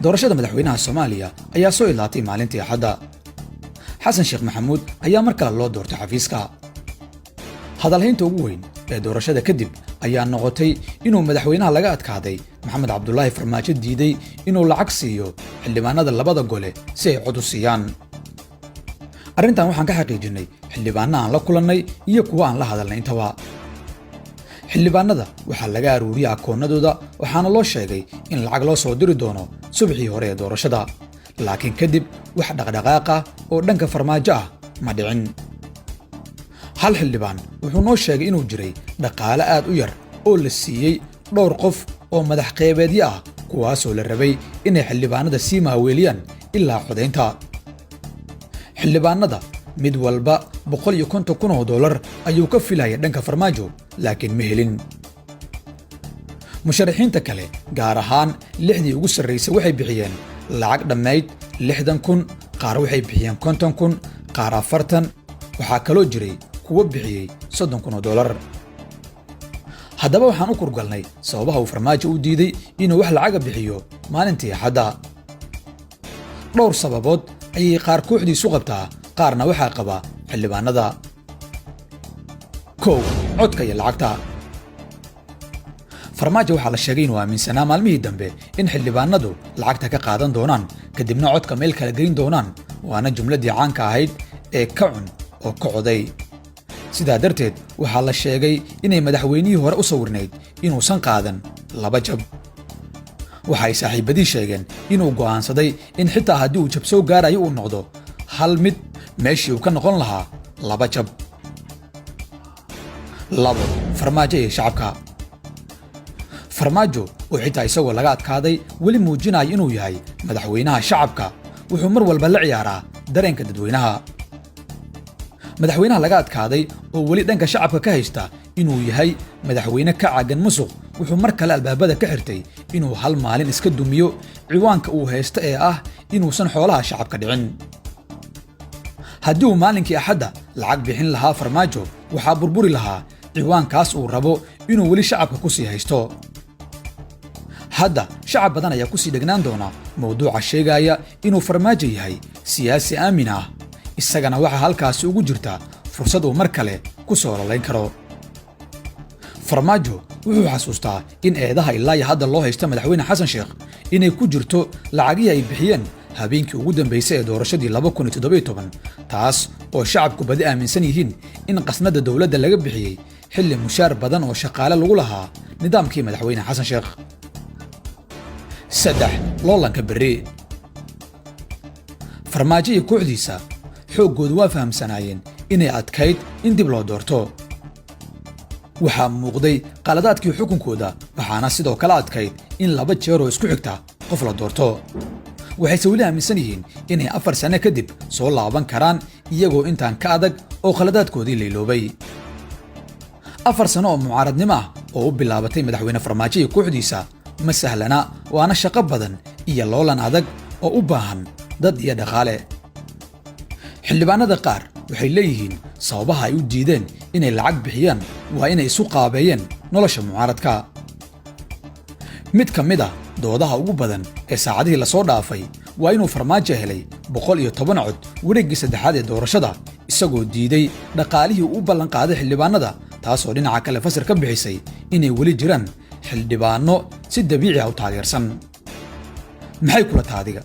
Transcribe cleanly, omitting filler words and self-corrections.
doorashada madaxweynaha Soomaaliya ayaa soo ilaatay maalintii Axadda. Xasan Sheekh Maxamuud ayaa mar kale loo doortay xafiiska. hadalhaynta ugu weyn ee doorashada kadib ayaa noqotay inuu madaxweynaha laga adkaaday Maxamed Cabdullaahi Farmaajo diiday inuu lacag siiyo xildhibaanada labada gole si ay cod u siiyaan. arrintan waxaan ka xaqiijinay xildhibaanada aan la kulannay iyo kuwa aan la hadalnay intaba. xildhibaanada waxaa laga aruuriyay akoonnadooda waxaana loo sheegay in lacag loo soo diri doono subaxii hore ee doorashada, laakiin kadib wax dhaqdhaqaaq ah oo dhanka Farmaajo ah ma dhicin. hal xildhibaan wuxuu noo sheegay inuu jiray dhaqaale aad u yar oo la siiyey dhowr qof oo madax qeybeedyo ah kuwaasoo la rabay inay xildhibaanada sii maaweeliyaan ilaa codaynta. xildhibaanada mid walba $150,000 ayuu ka filayay dhanka Farmaajo, laakiin ma helin. musharaxiinta kale gaar ahaan 6dii ugu sarreysay waxay bixiyeen lacag dhammayd 60,000, qaar waxay bixiyeen 50,000, qaar 40, waxaa kaloo jiray kuwa bixiyey $30,000. haddaba waxaan u kurgalnay sababaha uu Farmaajo u diiday inuu wax lacaga bixiyo maalintii Axadda. dhowr sababood ayay qaar kooxdiisu qabtaa, qaarna waxaa qaba xildhibaanada. 1. codka iyo lacagta. Farmaajo waxaa la sheegay inuu aaminsanaa maalmihii dambe in xildhibaanadu lacagta ka qaadan doonaan kadibna codka meel kala geyn doonaan, waana jumladii caanka ahayd ee ka cun oo ka coday. sidaa darteed waxaa la sheegay inay madaxweynihii hore u sawirnayd inuusan qaadan 2 jab. waxay saaxiibadii sheegeen inuu go'aansaday in xitaa haddii uu jab soo gaarayo uu noqdo hal mid meeshii uu ka noqon lahaa 2 jab. 2. Farmaajo iyo shacabka. Farmaajo oo xitaa isagoo laga adkaaday weli muujinaya inuu yahay madaxweynaha shacabka, wuxuu mar walba la ciyaaraa dareenka dadweynaha. madaxweynaha laga adkaaday oo weli dhanka shacabka ka haysta inuu yahay madaxweyne ka caagan musuq wuxuu mar kale albaabada ka xirtay inuu hal maalin iska dumiyo ciwaanka uu haysto ee ah inuusan xoolaha shacabka dhicin. haddii uu maalinkii Axadda lacag bixin lahaa Farmaajo, waxaa burburi lahaa ciwaankaas uu rabo inuu weli shacabka ku sii haysto. hadda shacab badan ayaa ku sii dhegnaan doona mawduuca sheegaya inuu Farmaajo yahay siyaasi aamin ah, isagana waxaa halkaasi ugu jirta fursad uu mar kale ku soo ololayn karo. Farmaajo wuxuu xasuustaa in eedaha ilaa iyo hadda loo haysta madaxweyne Xasan Sheekh inay ku jirto lacagihii ay bixiyeen habeenkii ugu dambeysay ee doorashadii 2017, taas oo shacabku badi aaminsan yihiin in qasnada dowladda laga bixiyey xilli mushaar badan oo shaqaale lagu lahaa nidaamkii madaxweyne Xasan Sheekh. 3. loolanka berri. Farmaajo iyo kooxdiisa xooggoodu waa fahamsanaayeen inay adkayd in dib loo doorto. waxaa muuqday qaladaadkii xukunkooda, waxaana sidoo kale adkayd in 2 jeer oo isku xigta qof la doorto. waxayse weli aaminsan yihiin inay 4 sano kadib soo laaban karaan iyagoo intaan ka adag oo qaladaadkoodii layloobay. 4 sano oo mucaaradnimo ah oo u bilaabatay madaxweyne Farmaajo iyo kooxdiisa ma sahlana, waana shaqo badan iyo loolan adag oo u baahan dad iyo dhaqaale. xildhibaanada qaar waxay leeyihiin sababaha ay u diideen inay lacag bixiyaan waa inay isu qaabeeyeen nolosha mucaaradka. mid ka mid ah doodaha ugu badan ee saacadihii la soo dhaafay waa inuu Farmaajo helay 110 cod wareeggii 3aad ee doorashada, isagoo diiday dhaqaalihii uu u ballan qaaday xildhibaanada, taasoo dhinaca kale fasir ka bixisay inay weli jiraan xildhibaano si dabiici ah u taageersan. maxay kula taadiga?